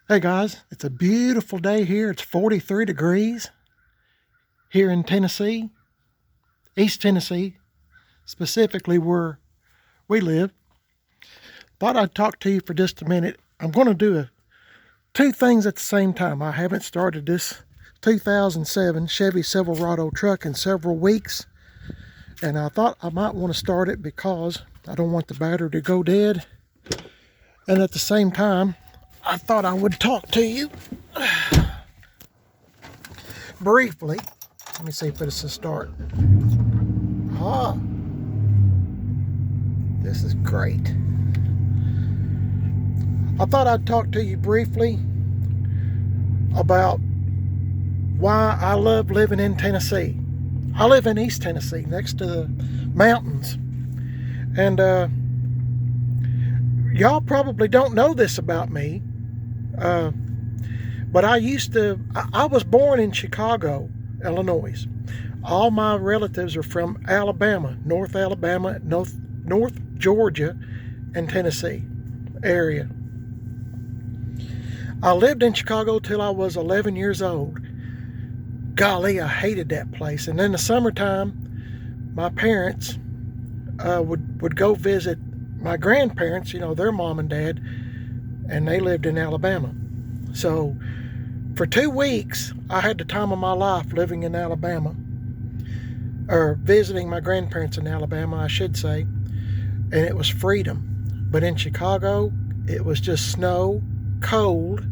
Hey guys, it's a beautiful day here. It's 43 degrees here in Tennessee, East Tennessee, specifically where we live. Thought I'd talk to you for just a minute. I'm going to do two things at the same time. I haven't started this 2007 Chevy Silverado truck in several weeks, and I thought I might want to start it because I don't want the battery to go dead. And at the same time, I thought I would talk to you briefly. Let me see if it's a start. Ah, this is great. I thought I'd talk to you briefly about why I love living in Tennessee. I live in East Tennessee, next to the mountains. And y'all probably don't know this about me. But I was born in Chicago, Illinois. All my relatives are from Alabama, North Georgia, and Tennessee area. I lived in Chicago till I was 11 years old. Golly, I hated that place. And in the summertime, my parents would go visit my grandparents, their mom and dad, and they lived in Alabama. So for 2 weeks, I had the time of my life living in Alabama, or visiting my grandparents in Alabama, I should say, and it was freedom. But in Chicago, it was just snow, cold,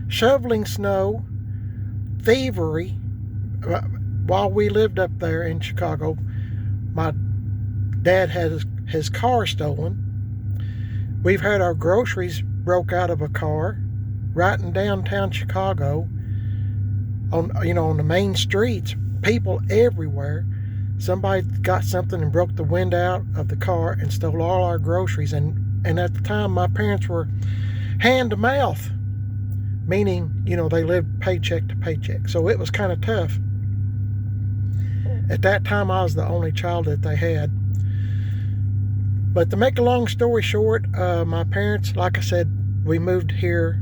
shoveling snow, thievery. While we lived up there in Chicago, my dad had his car stolen. We've had our groceries broke out of a car right in downtown Chicago on the main streets. People everywhere. Somebody got something and broke the window out of the car and stole all our groceries. And at the time, my parents were hand to mouth, meaning, they lived paycheck to paycheck. So it was kind of tough. At that time, I was the only child that they had. But to make a long story short, my parents, like I said, we moved here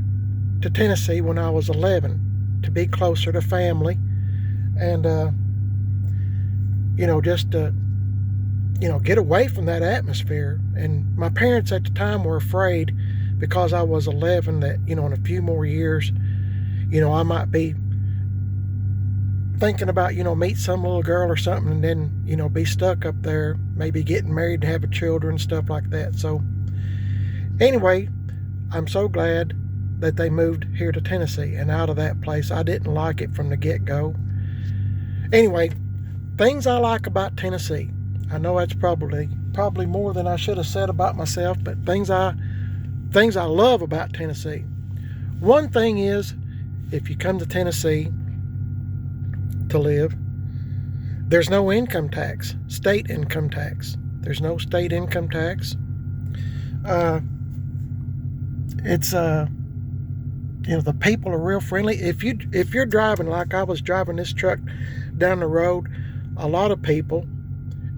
to Tennessee when I was 11 to be closer to family, and just to get away from that atmosphere. And my parents at the time were afraid, because I was 11, that in a few more years I might be thinking about meet some little girl or something, and then be stuck up there, maybe getting married and having children, stuff like that. So anyway, I'm so glad that they moved here to Tennessee and out of that place. I didn't like it from the get-go. Anyway, things I like about Tennessee. I know that's probably more than I should have said about myself, but things I love about Tennessee. One thing is, if you come to Tennessee to live, there's no income tax, state income tax. There's no state income tax. It's the people are real friendly. If you're driving, like I was driving this truck down the road, a lot of people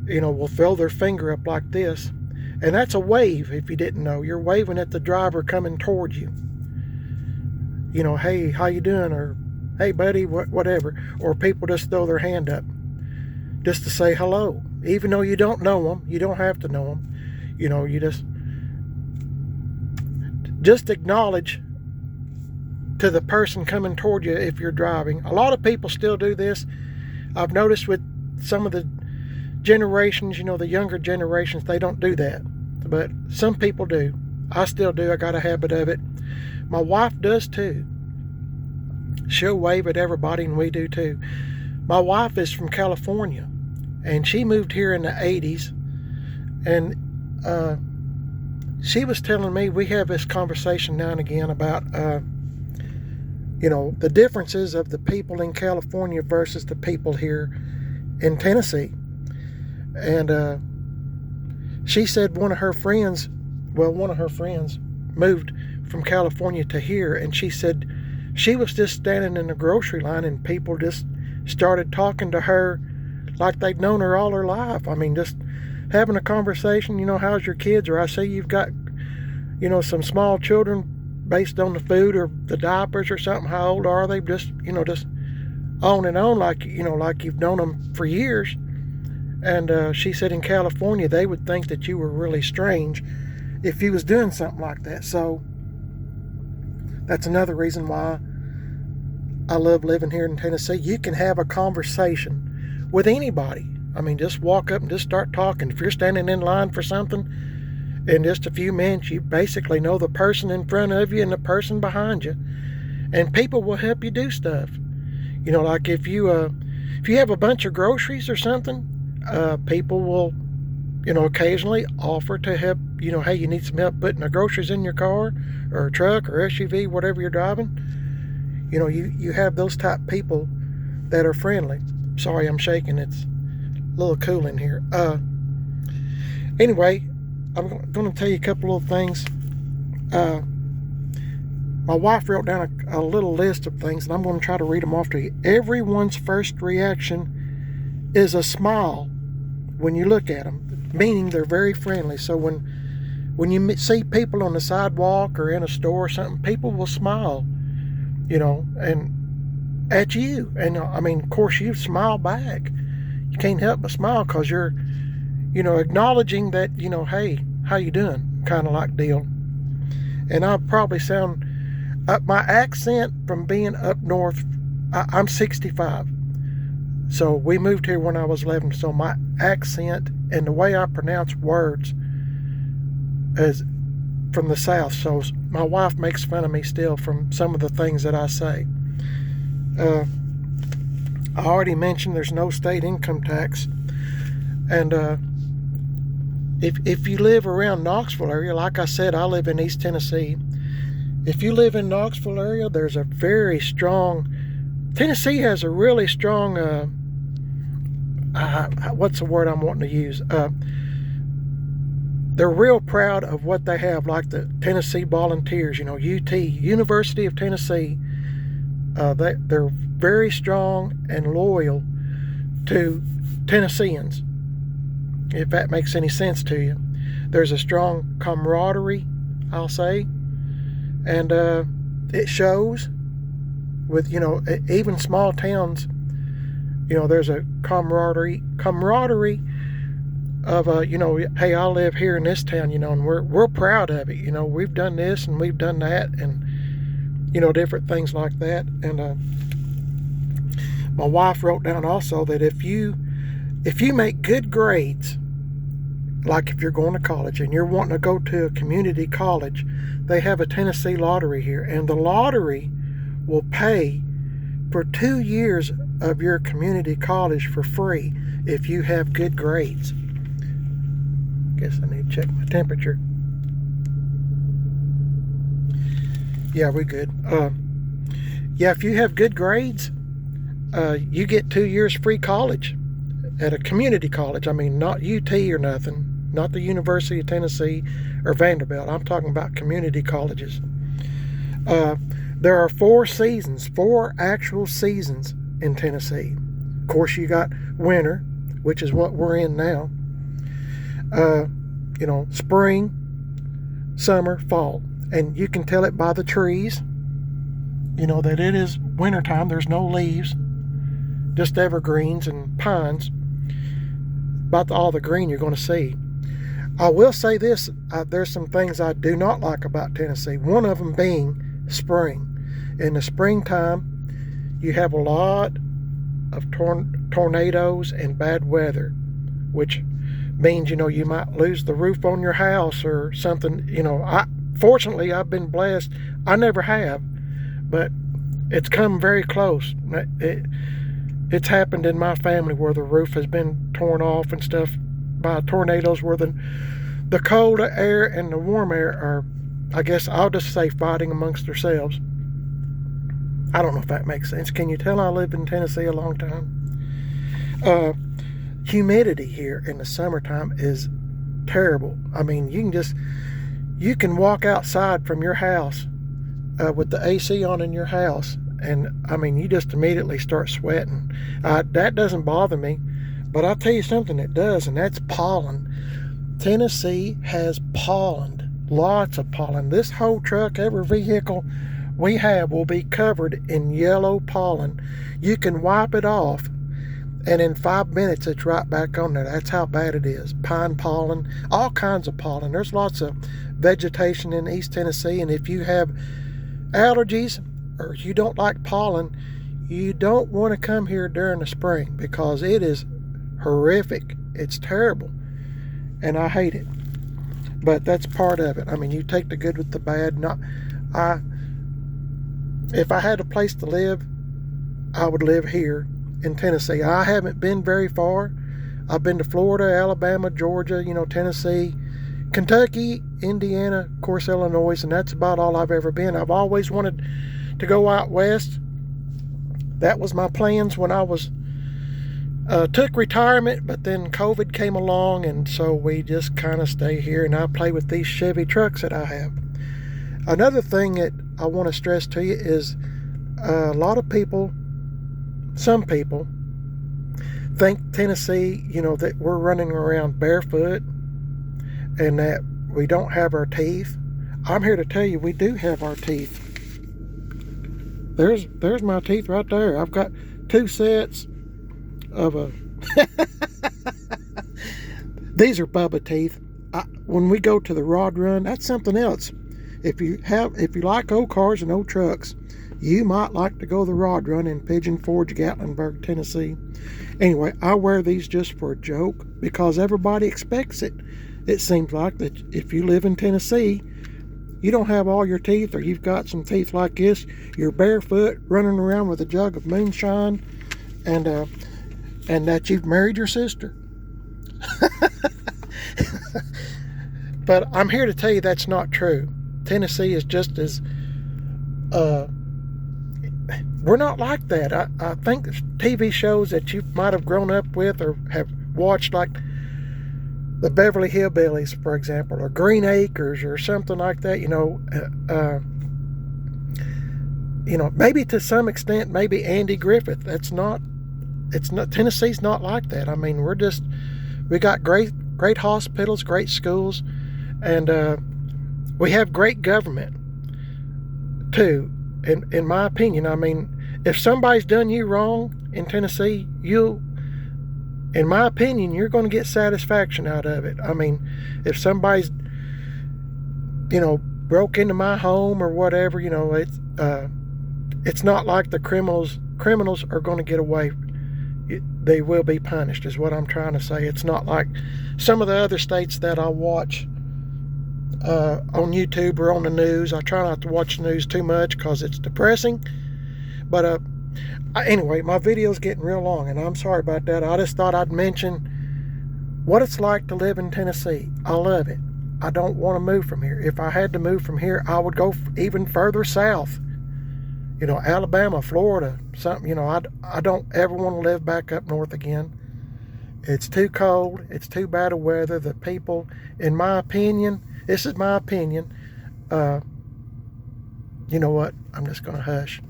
will throw their finger up like this, and that's a wave. If you didn't know, you're waving at the driver coming towards you. Hey, how you doing? Or hey buddy, whatever. Or people just throw their hand up just to say hello, even though you don't know them. You don't have to know them. You just acknowledge to the person coming toward you if you're driving. A lot of people still do this. I've noticed with some of the generations, the younger generations, they don't do that. But some people do. I still do. I got a habit of it. My wife does too. She'll wave at everybody, and we do too. My wife is from California, and she moved here in the 80s. And she was telling me, we have this conversation now and again about the differences of the people in California versus the people here in Tennessee. And she said one of her friends moved from California to here, and she said she was just standing in the grocery line, and people just started talking to her like they'd known her all her life. I mean, just having a conversation, how's your kids? Or I see you've got, some small children based on the food or the diapers or something. How old are they? Just on and on, like like you've known them for years. And she said in California they would think that you were really strange if you was doing something like that. So that's another reason why I love living here in Tennessee. You can have a conversation with anybody. I mean, just walk up and just start talking. If you're standing in line for something, in just a few minutes, you basically know the person in front of you and the person behind you. And people will help you do stuff. Like if you have a bunch of groceries or something, people will, occasionally offer to help. Hey, you need some help putting the groceries in your car or truck or SUV, whatever you're driving. You have those type people that are friendly. Sorry, I'm shaking. It's a little cool in here. Anyway, I'm going to tell you a couple of things. My wife wrote down a little list of things, and I'm going to try to read them off to you. Everyone's first reaction is a smile when you look at them, meaning they're very friendly. So when you see people on the sidewalk or in a store or something, people will smile, and at you. And of course, you smile back. You can't help but smile because you're, acknowledging that, hey, how you doing? Kind of like deal. And I'll probably sound, my accent from being up north, I'm 65. So we moved here when I was 11. So my accent and the way I pronounce words is from the South. So my wife makes fun of me still from some of the things that I say. I already mentioned there's no state income tax. And if you live around Knoxville area, like I said, I live in East Tennessee. If you live in Knoxville area, there's a very strong, Tennessee has a really strong, what's the word I'm wanting to use? They're real proud of what they have, like the Tennessee Volunteers, UT, University of Tennessee. They're very strong and loyal to Tennesseans, if that makes any sense to you. There's a strong camaraderie, I'll say, and it shows with, even small towns, there's a camaraderie of, hey, I live here in this town, and we're proud of it. We've done this and we've done that, and, different things like that. And my wife wrote down also that if you make good grades, like if you're going to college and you're wanting to go to a community college, they have a Tennessee lottery here, and the lottery will pay for 2 years of your community college for free if you have good grades. Guess I need to check my temperature. Yeah, we're good. Yeah, if you have good grades, you get 2 years free college at a community college. Not UT or nothing, not the University of Tennessee or Vanderbilt. I'm talking about community colleges. There are 4 actual seasons in Tennessee. Of course, you got winter, which is what we're in now. Spring, summer, fall. And you can tell it by the trees, that it is wintertime. There's no leaves, just evergreens and pines. About all the green you're going to see. I will say this, there's some things I do not like about Tennessee. One of them being spring. In the springtime, you have a lot of tornadoes and bad weather, which means, you might lose the roof on your house or something. Fortunately, I've been blessed. I never have, but it's come very close. It's happened in my family where the roof has been torn off and stuff by tornadoes, where the cold air and the warm air are, I guess I'll just say, fighting amongst themselves. I don't know if that makes sense. Can you tell I lived in Tennessee a long time? Humidity here in the summertime is terrible. You can walk outside from your house with the AC on in your house, and you just immediately start sweating. That doesn't bother me, but I'll tell you something that does, and that's pollen. Tennessee has pollen Lots of pollen. This whole truck, every vehicle we have will be covered in yellow pollen. You can wipe it off, and in 5 minutes it's right back on there. That's how bad it is. Pine pollen, all kinds of pollen. There's lots of vegetation in East Tennessee, and if you have allergies or you don't like pollen, you don't want to come here during the spring because it is horrific. It's terrible, and I hate it. But that's part of it. I mean, you take the good with the bad. If I had a place to live, I would live here in Tennessee. I haven't been very far. I've been to Florida, Alabama, Georgia, Tennessee, Kentucky, Indiana, of course, Illinois, and that's about all I've ever been. I've always wanted to go out west. That was my plans when I took retirement, but then COVID came along, and so we just kind of stay here, and I play with these Chevy trucks that I have. Another thing that I want to stress to you is a lot of people, some people, think Tennessee, that we're running around barefoot and that we don't have our teeth. I'm here to tell you we do have our teeth. There's my teeth right there. I've got 2 sets of these are Bubba teeth. When we go to the rod run, that's something else. If you like old cars and old trucks, you might like to go the rod run in Pigeon Forge, Gatlinburg, Tennessee. Anyway, I wear these just for a joke because everybody expects it. It seems like that if you live in Tennessee, you don't have all your teeth, or you've got some teeth like this, you're barefoot running around with a jug of moonshine, and that you've married your sister. But I'm here to tell you that's not true. Tennessee is just as we're not like that. I think TV shows that you might have grown up with or have watched, like the Beverly Hillbillies, for example, or Green Acres or something like that, maybe to some extent, maybe Andy Griffith. Tennessee's not like that. I mean, we got great hospitals, great schools, and we have great government too, in my opinion. I mean, if somebody's done you wrong in Tennessee, in my opinion, you're going to get satisfaction out of it. I mean, if somebody's, broke into my home or whatever, it's not like the criminals are going to get away. They will be punished, is what I'm trying to say. It's not like some of the other states that I watch on YouTube or on the news. I try not to watch the news too much because it's depressing. But anyway, my video's getting real long, and I'm sorry about that. I just thought I'd mention what it's like to live in Tennessee. I love it. I don't want to move from here. If I had to move from here, I would go even further south. Alabama, Florida, something. I don't ever want to live back up north again. It's too cold. It's too bad of weather. The people, in my opinion, this is my opinion. You know what? I'm just going to hush.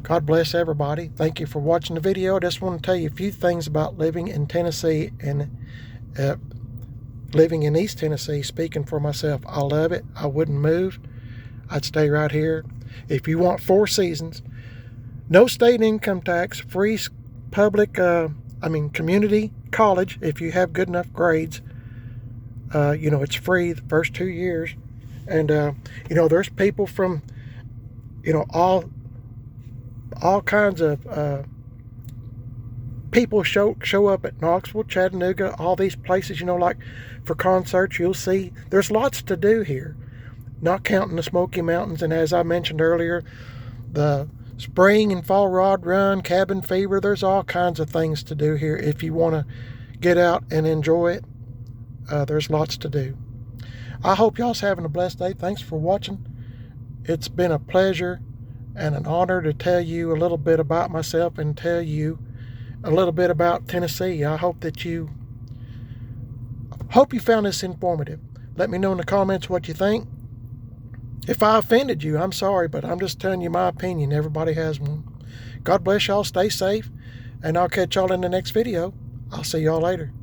God bless everybody. Thank you for watching the video. I just want to tell you a few things about living in Tennessee and living in East Tennessee. Speaking for myself, I love it. I wouldn't move. I'd stay right here. If you want 4 seasons, no state income tax, free public, community college if you have good enough grades. It's free the first 2 years. And, there's people from, all kinds of people show up at Knoxville, Chattanooga, all these places, like for concerts. You'll see there's lots to do here, not counting the Smoky Mountains. And as I mentioned earlier, the spring and fall rod run, cabin fever, there's all kinds of things to do here. If you want to get out and enjoy it, there's lots to do. I hope y'all's having a blessed day. Thanks for watching. It's been a pleasure and an honor to tell you a little bit about myself and tell you a little bit about Tennessee. I hope you found this informative. Let me know in the comments what you think. If I offended you, I'm sorry, but I'm just telling you my opinion. Everybody has one. God bless y'all. Stay safe, and I'll catch y'all in the next video. I'll see y'all later.